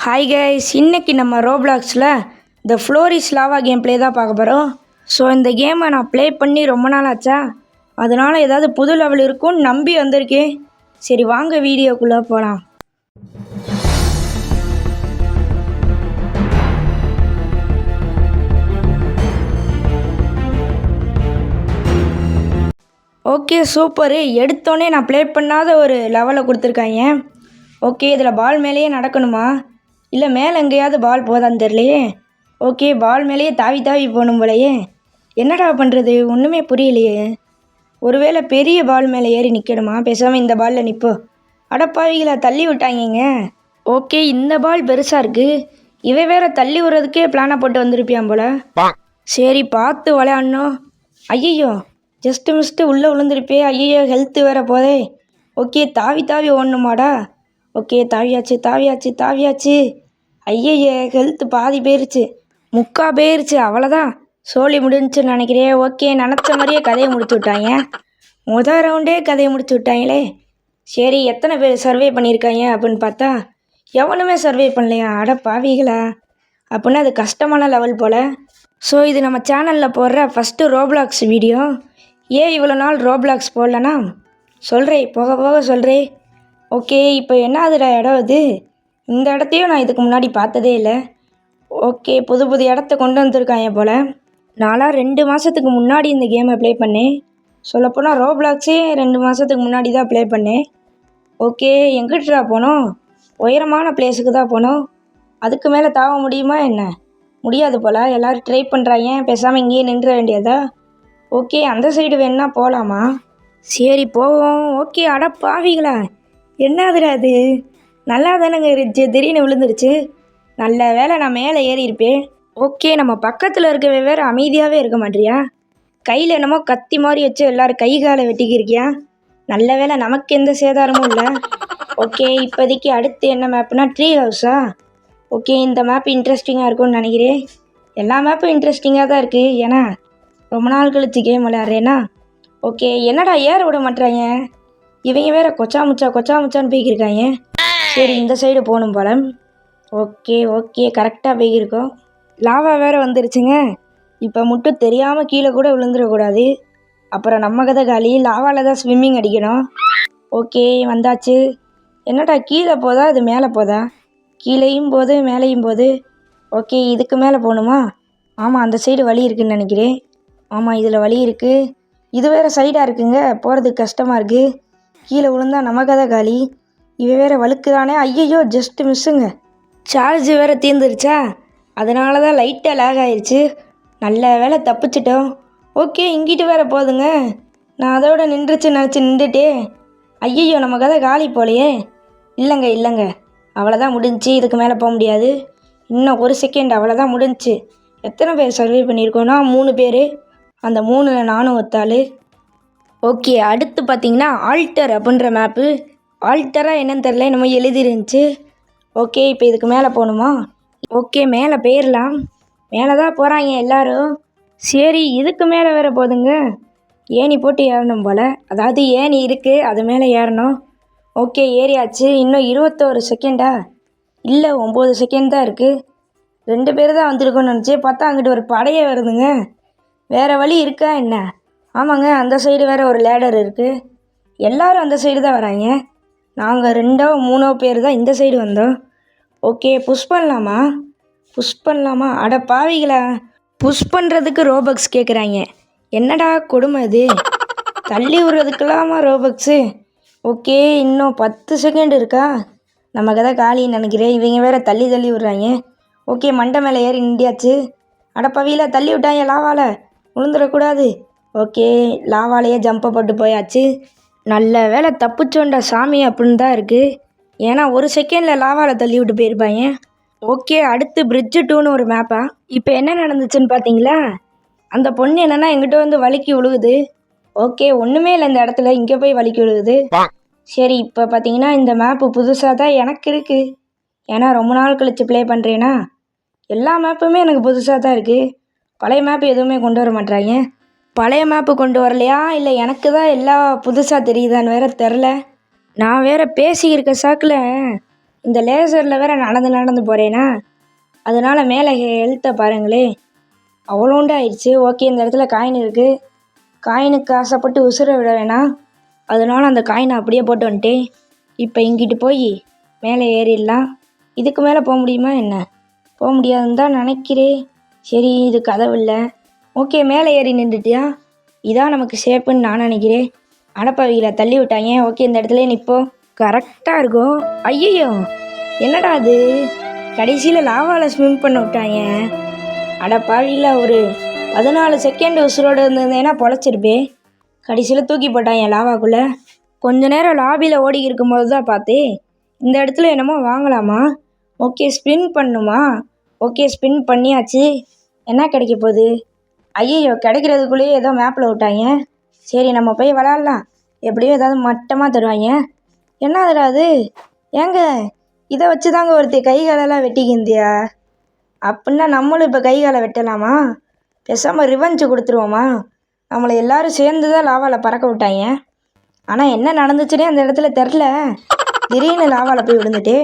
Hi guys, இன்னைக்கு நம்ம ரோப்ளாக்ஸில் இந்த ஃப்ளோரிஸ் லாவா கேம் ப்ளே தான் பார்க்க போகிறோம். ஸோ இந்த கேமை நான் ப்ளே பண்ணி ரொம்ப நாள் ஆச்சா, அதனால் ஏதாவது புது லெவல் இருக்கும்னு நம்பி வந்திருக்கேன். சரி வாங்க வீடியோக்குள்ளே போகலாம். ஓகே சூப்பரு, எடுத்தோடனே நான் ப்ளே பண்ணாத ஒரு லெவலை கொடுத்துருக்காங்க. ஓகே, இதில் பால் மேலேயே நடக்கணுமா, இல்லை மேலே எங்கேயாவது பால் போதான்னு தெரியலையே. ஓகே, பால் மேலேயே தாவி தாவி போகணும் போலையே. என்னடா பண்ணுறது, ஒன்றுமே புரியலையே. ஒருவேளை பெரிய பால் மேலே ஏறி நிற்கணுமா, பேசாமல் இந்த பாலில் நிற்போம். அடப்பாவிகளை தள்ளி விட்டாங்கங்க. ஓகே, இந்த பால் பெருசாக இருக்குது, இவை வேற தள்ளி விடுறதுக்கே பிளானை போட்டு வந்திருப்பியான் போல. சரி பார்த்து விளையாடணும். ஐயோ, ஜஸ்ட்டு மிஸ்ட்டு உள்ளே விழுந்திருப்பே. ஐயோ, ஹெல்த்து வேற போதே. ஓகே, தாவி தாவி ஓடணுமாடா. ஓகே, தாவியாச்சு. ஐயய்ய, ஹெல்த்து பாதி போயிருச்சு, முக்கா போயிருச்சு. அவ்வளோதான், சோழி முடிஞ்சுன்னு நினைக்கிறேன். ஓகே, நினச்ச மாதிரியே கதையை முடிச்சு விட்டாங்க. முதல் ரவுண்டே கதையை முடிச்சு விட்டாங்களே. சரி, எத்தனை பேர் சர்வே பண்ணியிருக்காங்க அப்படின்னு பார்த்தா எவனுமே சர்வே பண்ணலையா. அட பாவிகளா, அப்படின்னா அது கஷ்டமான லெவல் போல். ஸோ இது நம்ம சேனலில் போடுற ஃபஸ்ட்டு ரோப்ளாக்ஸ் வீடியோ. ஏன் இவ்வளோ நாள் ரோப்ளாக்ஸ் போடலன்னா சொல்கிறேன், போக போக சொல்கிறேன். ஓகே, இப்போ என்னதுடா இடம் இது? இந்த இடத்தையும் நான் இதுக்கு முன்னாடி பார்த்ததே இல்லை. ஓகே, புது புது இடத்த கொண்டு வந்திருக்காங்க போல். நான்லாம் 2 மாதத்துக்கு முன்னாடி இந்த கேமை ப்ளே பண்ணேன். சொல்லப்போனால் ரோப்ளாக்ஸே 2 மாதத்துக்கு முன்னாடி தான் ப்ளே பண்ணேன். ஓகே, எங்கிட்டா போனோம்? உயரமான பிளேஸுக்கு தான் போனோம். அதுக்கு மேலே தாவ முடியுமா என்ன? முடியாது போல். எல்லோரும் ட்ரை பண்ணுறாங்க, பேசாமல் இங்கேயே நின்ற வேண்டியதா. ஓகே, அந்த சைடு வேணா போகலாமா? சரி போவோம். ஓகே, அட பாவிகளா, என்னதுடா அது? நல்லா தானேங்க இருந்துச்சு, திடீர்னு விழுந்துருச்சு. நல்ல வேலை நான் மேலே ஏறி இருப்பேன். ஓகே, நம்ம பக்கத்தில் இருக்கவே வேறு அமைதியாகவே இருக்க மாட்டியா? கையில் என்னமோ கத்தி மாதிரி வச்சு எல்லோரும் கை காலை வெட்டிக்கிருக்கியா? நல்ல வேலை நமக்கு எந்த சேதாரமும் இல்லை. ஓகே, இப்போதைக்கு அடுத்து என்ன மேப்னா ட்ரீ ஹவுஸா? ஓகே, இந்த மேப் இன்ட்ரெஸ்டிங்காக இருக்கும்னு நினைக்கிறேன். எல்லா மேப்பும் இன்ட்ரெஸ்டிங்காக தான் இருக்குது, ஏன்னா ரொம்ப நாள் கழிச்சு கேம் விளையாடுறேன்னா. ஓகே, என்னடா ஏற விட மாட்டுறாங்க இவங்க வேற, கொச்சா முச்சான்னு போய்க்கிருக்காங்க. சரி, இந்த சைடு போகணும் போல. ஓகே கரெக்டாக போய்க்கிருக்கோம். லாவா வேறு வந்துருச்சுங்க. இப்போ மட்டும் தெரியாமல் கீழே கூட விழுந்துடக்கூடாது, அப்புறம் நம்ம கதை காலி. லாவாவில் தான் ஸ்விம்மிங் அடிக்கணும். ஓகே, வந்தாச்சு. என்னடா கீழே போதா இது மேலே போதா? கீழேயும் போது மேலேயும் போது. ஓகே, இதுக்கு மேலே போகணுமா? ஆமாம், அந்த சைடு வழி இருக்குதுன்னு நினைக்கிறேன். ஆமாம், இதில் வழி இருக்குது. இது வேறு சைடாக இருக்குங்க, போகிறதுக்கு கஷ்டமாக இருக்குது. கீழே விழுந்தா நம்ம கதை காலி. இவ வேறு வழுக்குதானே. ஐயையோ, ஜஸ்ட்டு மிஸ்ஸுங்க. சார்ஜ் வேறு தீர்ந்துருச்சா, அதனால தான் லைட்டாக லேக் ஆயிடுச்சு. நல்ல வேலை தப்பிச்சிட்டோம். ஓகே, இங்கிட்டு வேறு போதுங்க. நான் அதோட நின்றுச்சுன்னு நினச்சி நின்றுட்டே. ஐயையோ, நம்ம கதை காலி போலையே. இல்லைங்க, அவ்வளோதான் முடிஞ்சிச்சு. இதுக்கு மேலே போக முடியாது. இன்னும் 1 செகண்ட், அவ்வளோதான் முடிஞ்சிச்சு. எத்தனை பேர் சர்வே பண்ணியிருக்கோன்னா 3 பேர். அந்த 3ல் நானும் ஒத்தாள். ஓகே, அடுத்து பார்த்திங்கன்னா ஆல்டர் அப்படின்ற மேப்பு. ஆல்டராக என்னன்னு தெரில, நம்ம எழுதிருந்துச்சு. ஓகே, இப்போ இதுக்கு மேலே போகணுமா? ஓகே, மேலே போயிடலாம். மேலே தான் போகிறாங்க எல்லோரும். சரி, இதுக்கு மேலே வேறு போதுங்க. ஏணி போட்டு ஏறணும் போல், அதாவது ஏணி இருக்குது, அது மேலே ஏறணும். ஓகே, ஏறியாச்சு. இன்னும் 21 செகண்டா? இல்லை, 9 செகண்ட் தான் இருக்குது. 2 பேர் தான் வந்திருக்கோன்னு நினச்சி பார்த்தா அங்கிட்டு ஒரு படையே வருதுங்க. வேறு வழி இருக்கா என்ன? ஆமாங்க, அந்த சைடு வேறு ஒரு லேடர் இருக்குது. எல்லோரும் அந்த சைடு தான் வராங்க. நாங்கள் 2 3 பேர் தான் இந்த சைடு வந்தோம். ஓகே, புஷ் பண்ணலாமா? அட பாவிகளா, புஷ் பண்ணுறதுக்கு ரோபக்ஸ் கேட்குறாங்க. என்னடா கொடுமை இது? தள்ளி விடுறதுக்கெல்லாமா ரோபக்ஸு? ஓகே, இன்னும் 10 செகண்ட் இருக்கா? நம்ம கதை காலின்னு நினைக்கிறேன். இவங்க வேறு தள்ளி விடுறாங்க. ஓகே, மண்டை மேலே ஏறி நின்றியாச்சு. அடப்பாவியில் தள்ளி விட்டாங்க, லாவால் விழுந்துடக்கூடாது. ஓகே, லாவாலேயே ஜம்பை போட்டு போயாச்சு. நல்ல வேலை தப்பிச்சோண்டா சாமி அப்படின்னு தான் இருக்குது, ஏன்னா 1 செகண்டில் லாவாவில் தள்ளி விட்டு போயிருப்பாங்க. ஓகே, அடுத்து பிரிட்ஜு 2ன்னு ஒரு மேப்பா. இப்போ என்ன நடந்துச்சுன்னு பார்த்தீங்களா? அந்த பொண்ணு என்னென்னா எங்கிட்ட வந்து வலிக்கி விழுகுது. ஓகே, ஒன்றுமே இல்லை இந்த இடத்துல, இங்கே போய் வலிக்கி விழுகுது. சரி, இப்போ பார்த்தீங்கன்னா இந்த மேப்பு புதுசாக தான் எனக்கு இருக்குது, ஏன்னா ரொம்ப நாள் கழித்து ப்ளே பண்ணுறேன்னா. எல்லா மேப்புமே எனக்கு புதுசாக தான் இருக்குது. பழைய மேப்பு எதுவுமே கொண்டு வர மாட்றாங்க. பழைய மேப்பு கொண்டு வரலையா, இல்லை எனக்கு தான் எல்லாம் புதுசாக தெரியுதான்னு வேறு தெரில. நான் வேறு பேசியிருக்க சாக்கில் இந்த லேசரில் வேற நடந்து நடந்து போகிறேனா, அதனால் மேலே ஹெல்த்தை பாருங்களே அவ்வளோண்டு ஆயிடுச்சு. ஓகே, இந்த இடத்துல காயின் இருக்குது. காயினுக்கு ஆசைப்பட்டு உசுரை விட வேணாம், அதனால் அந்த காயினை அப்படியே போட்டு வந்துட்டேன். இப்போ இங்கிட்டு போய் மேலே ஏறிடலாம். இதுக்கு மேலே போக முடியுமா என்ன? போக முடியாதுன்னு தான் நினைக்கிறேன். சரி, இது கதவு இல்லை. ஓகே, மேலே ஏறி நின்றுட்டியா? இதான் நமக்கு ஷேப்புன்னு நான் நினைக்கிறேன். அடப்பாவிகளை தள்ளி விட்டாங்க. ஓகே, இந்த இடத்துல நிற்போம். கரெக்டாக இருக்கும். ஐயோ, என்னடா அது, கடைசியில் லாவாவில் ஸ்விம் பண்ண விட்டாங்க. அடப்பாவியில் ஒரு 14 செகண்ட் உசுரோடு இருந்ததுன்னா பொழைச்சிருப்பேன். கடைசியில் தூக்கி போட்டாங்க லாவாக்குள்ளே. கொஞ்ச நேரம் லாபியில் ஓடி இருக்கும்போது தான் பார்த்தேன், இந்த இடத்துல என்னமோ வாங்கலாமா. ஓகே, ஸ்பின் பண்ணுமா. ஓகே, ஸ்பின் பண்ணியாச்சு. என்ன கிடைக்க போகுது? ஐயோ, கிடைக்கிறதுக்குள்ளேயே ஏதோ மேப்பில் விட்டாங்க. சரி, நம்ம போய் விளாட்லாம். எப்படியும் ஏதாவது மட்டமாக தருவாங்க. என்ன அதில் அது? ஏங்க, இதை வச்சு தாங்க ஒருத்தர் கை காலெல்லாம் வெட்டிக்கிந்தியா? அப்படின்னா நம்மளும் இப்போ கை காலை வெட்டலாமா? பேசாமல் ரிவெஞ்சு கொடுத்துருவோமா? நம்மளை எல்லோரும் சேர்ந்து தான் லாவாவில் பறக்க விட்டாங்க. ஆனால் என்ன நடந்துச்சுன்னே அந்த இடத்துல தெரில. திடீர்னு லாவாவில் போய் விழுந்துட்டு.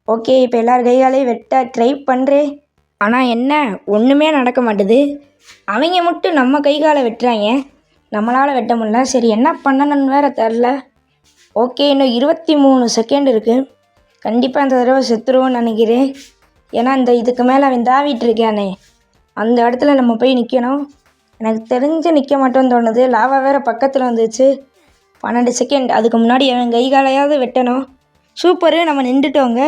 ஓகே, இப்போ எல்லோரும் கைகாலையும் வெட்ட ட்ரை பண்ணுறேன். ஆனால் என்ன, ஒன்றுமே நடக்க மாட்டுது. அவங்க மட்டும் நம்ம கை காலை வெட்டுறாங்க, நம்மளால் வெட்ட முடியல. சரி, என்ன பண்ணணுன்னு வேறு தெரில. ஓகே, இன்னும் 23 செகண்ட் இருக்குது. கண்டிப்பாக இந்த தடவை செத்துருவோன்னு நினைக்கிறேன். ஏன்னா இந்த இதுக்கு மேலே அவன் தாவிட்டு இருக்கானே, அந்த இடத்துல நம்ம போய் நிற்கணும். எனக்கு தெரிஞ்சு நிற்க மாட்டோன்னு தோணுது. லாவா வேறு பக்கத்தில் வந்துச்சு. 12 செகண்ட். அதுக்கு முன்னாடி அவன் கை காலையாவது வெட்டணும். சூப்பரு, நம்ம நின்றுட்டோங்க.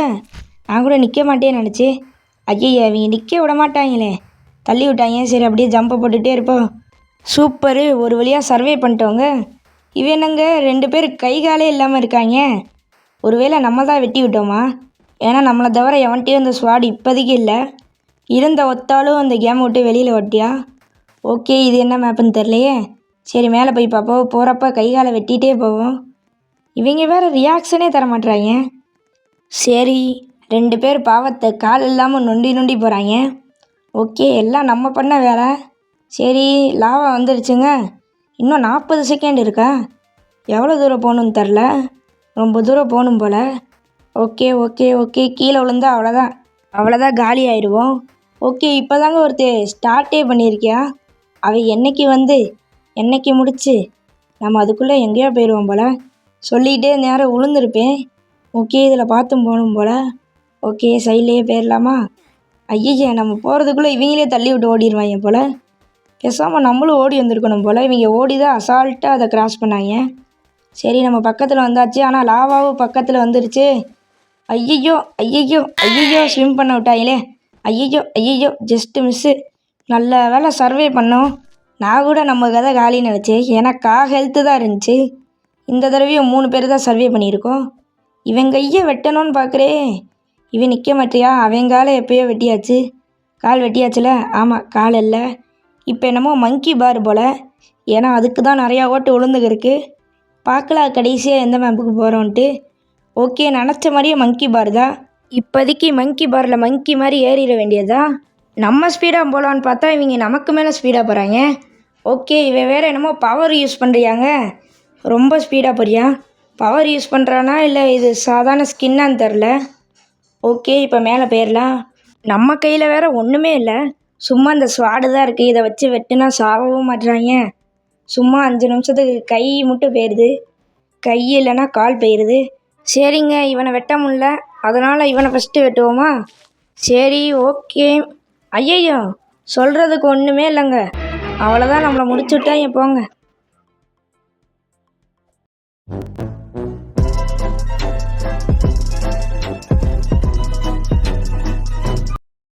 நான் கூட நிற்க மாட்டேன்னு நினச்சி. ஐயோ, அவங்க நிற்க விட மாட்டாங்களே, தள்ளி விட்டாங்க. சரி, அப்படியே ஜம்பை போட்டுகிட்டே இருப்போம். சூப்பரு, ஒரு வழியாக சர்வே பண்ணிட்டோங்க. இவனுங்க 2 பேர் கை காலே இல்லாமல் இருக்காங்க. ஒருவேளை நம்ம தான் வெட்டி விட்டோமா? ஏன்னா நம்மளை தவிர எவன்ட்டையும் இந்த ஸ்வாட் இப்போதைக்கு இல்லை. இருந்த ஒத்தாலும் அந்த கேமை விட்டு வெளியில் ஓட்டியா. ஓகே, இது என்ன மேப்புன்னு தெரிலையே. சரி, மேலே போய் பார்ப்போம். போகிறப்ப கை காலை வெட்டிகிட்டே போவோம். இவங்க வேறு ரியாக்ஷனே தர மாட்டுறாங்க. சரி, 2 பேர் பாவத்தை கால் இல்லாமல் நொண்டி நொண்டி போகிறாங்க. ஓகே, எல்லாம் நம்ம பண்ண வேலை. சரி, லாவா வந்துடுச்சுங்க. இன்னும் 40 செகண்ட் இருக்கா? எவ்வளோ தூரம் போகணுன்னு தெரில, ரொம்ப தூரம் போகணும் போல். ஓகே ஓகே ஓகே, கீழே விழுந்தா அவ்வளோதான் காலி ஆயிடுவோம். ஓகே, இப்போ தாங்க ஒருத்தர் ஸ்டார்ட்டே பண்ணியிருக்கியா. அவள் என்னைக்கு முடிச்சு நம்ம அதுக்குள்ளே எங்கேயோ போயிடுவோம் போல். சொல்லிகிட்டே நேரம் விழுந்திருப்பேன். ஓகே, இதில் பார்த்தும் போகணும் போல். ஓகே, சைட்லேயே போயிடலாமா? ஐயய்ய, நம்ம போகிறதுக்குள்ளே இவங்களே தள்ளி விட்டு ஓடிடுவாங்க போல். பேசாமல் நம்மளும் ஓடி வந்திருக்கணும் போல். இவங்க ஓடி தான் அசால்ட்டாக அதை கிராஸ் பண்ணாங்க. சரி, நம்ம பக்கத்தில் வந்தாச்சு. ஆனால் லாவாவும் பக்கத்தில் வந்துருச்சு. ஐயையோ ஐயையோ ஐயையோ, ஸ்விம் பண்ண விட்டாங்களே. ஐயையோ ஐயையோ, ஜஸ்ட்டு மிஸ்ஸு. நல்ல வேலை சர்வே பண்ணோம். நான் கூட நம்ம கதை காலின்னு நினச்சேன். ஏன்னா ஹெல்த்து தான் இருந்துச்சு. இந்த தடவையும் 3 பேர் தான் சர்வே பண்ணியிருக்கோம். இவன் கையை வெட்டணும்னு பார்க்குறேன். இவன் நிற்க மாட்டியா? அவன் காலை எப்போயோ வெட்டியாச்சு. கால் வெட்டியாச்சுல? ஆமாம், கால் இல்லை. இப்போ என்னமோ மங்கி பார் போல். ஏன்னா அதுக்கு தான் நிறையா ஓட்டு விழுந்துருக்கு. பார்க்கலாம் கடைசியாக எந்த மேப்புக்கு போகிறோன்ட்டு. ஓகே, நினச்ச மாதிரியே மங்கி பார் தான். இப்போதைக்கு மங்கி பாரில் மங்கி மாதிரி ஏறிட வேண்டியதா. நம்ம ஸ்பீடாக போகலான்னு பார்த்தா இவங்க நமக்கு மேலே ஸ்பீடாக போகிறாங்க. ஓகே, இவன் வேறு என்னமோ பவர் யூஸ் பண்ணுறியாங்க. ரொம்ப ஸ்பீடாக போறியா? பவர் யூஸ் பண்ணுறானா இல்லை இது சாதாரண ஸ்கின்னான்னு தெரில. ஓகே, இப்போ மேலே போயிடலாம். நம்ம கையில் வேறு ஒன்றுமே இல்லை, சும்மா இந்த ஸ்வாடு தான் இருக்குது. இதை வச்சு வெட்டுனா சாகவும் மாட்டுறாங்க. சும்மா 5 நிமிஷத்துக்கு கை மட்டும் போயிடுது. கை இல்லைன்னா கால் போயிடுது. சரிங்க, இவனை வெட்ட முடியல, அதனால் இவனை ஃபஸ்ட்டு வெட்டுவோமா? சரி, ஓகே. ஐயையோ, சொல்கிறதுக்கு ஒன்றுமே இல்லைங்க. அவ்வளோதான், நம்மளை முடிச்சு விட்டாங்க போங்க.